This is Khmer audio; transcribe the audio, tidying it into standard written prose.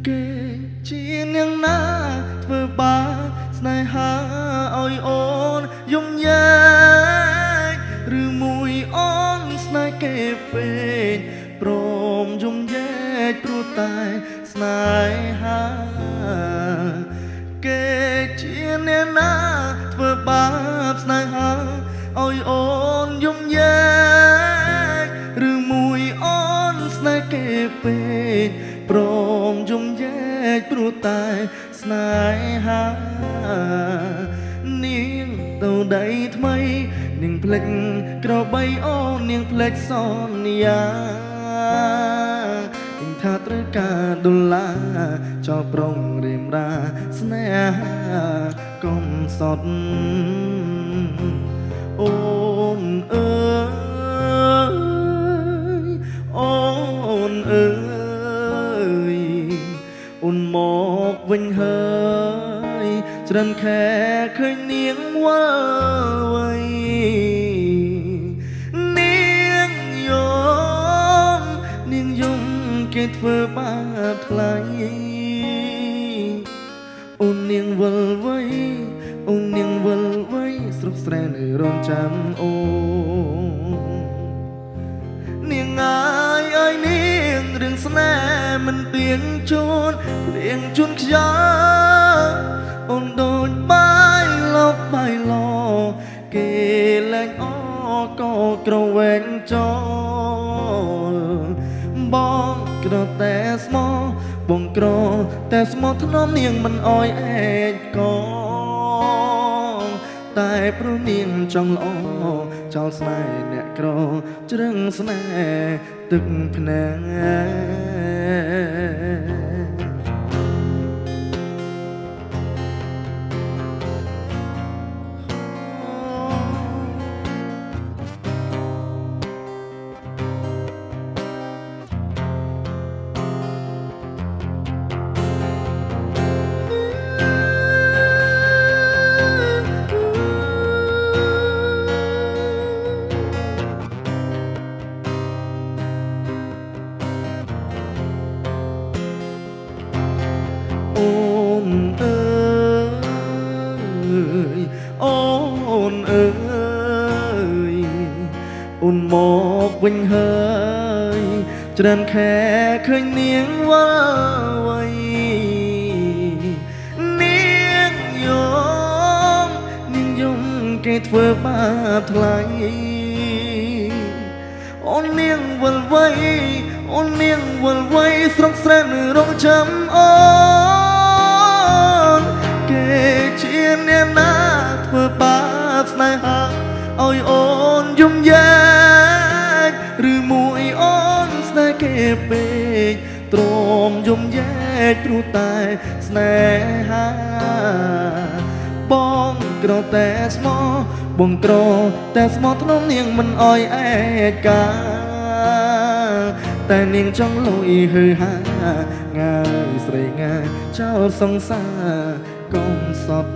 គេជានាងណាធ្វើបាបស្នេហាឲ្យអូនយំយែកឬមួយអូនស្នេហ៍គេពេកព្រមយំយែកព្រោះតែស្នេហាគេជានាងណាធ្វើបាបស្នេហាឲ្យអូនយំយែកឬមួយអូនស្នេហ៍គេពេកព្រមយំយែកព្រោះតែស្នេហានាងទៅដីថ្មីនាងភ្លេចក្របីអូននាងភ្លេចសន្យានាងថាត្រូវការដុល្លារចោលប្រុងរៀមរាស្នេហាកុំសត់អូនអើយអូនអើយអូនមកវិញហើយច្រើនខែឃើញនាងវល់វៃនាងយំនាងយំគេធ្វើបាបថ្លៃអូននាងវល់វៃអូននាងវល់វៃស្រុកស្រែនៅរងចាំអូនាងអើយនាងរឿងស្នេហ៍មិនទៀងជូនព្រៀងជូនខ្យល់អូនដូចបាយឡប់បាយឡគេលែងអក៏ក្រវែងចោលបងក្រតែស្មោបងក្រតែស្មោធ្នមនាងមិនអោយអែកកតែព្រោះនាងចង់ល្អចោលស្នេហ៍អ្នកក្រជ្រឹងស្នេហ៍ទឹកភ្នែកអូនអើយអូនអើយអូនមកវិញហើយច្រើនខែឃើញនាងវល់វៃនាងយំនាងយំគេធ្វើបាបថ្លៃអូននាងវល់វៃអូននាងវល់វៃស្រុកស្រែនៅរងចាំអូនគេជាអ្នកណាធ្វើបាបស្នេហាឲ្យអូនយំយែកឬមួយអូនស្នេហ៍គេពេកទ្រាំយំយែកព្រោះតែស្នេហាបងក្រតែស្មោបងក្រតែស្មោធ្នមនាងមិនអោយអែកកាតែនាងចង់លុយហឺហាងាយស្រីងាយចោលសង្សារកុំសត់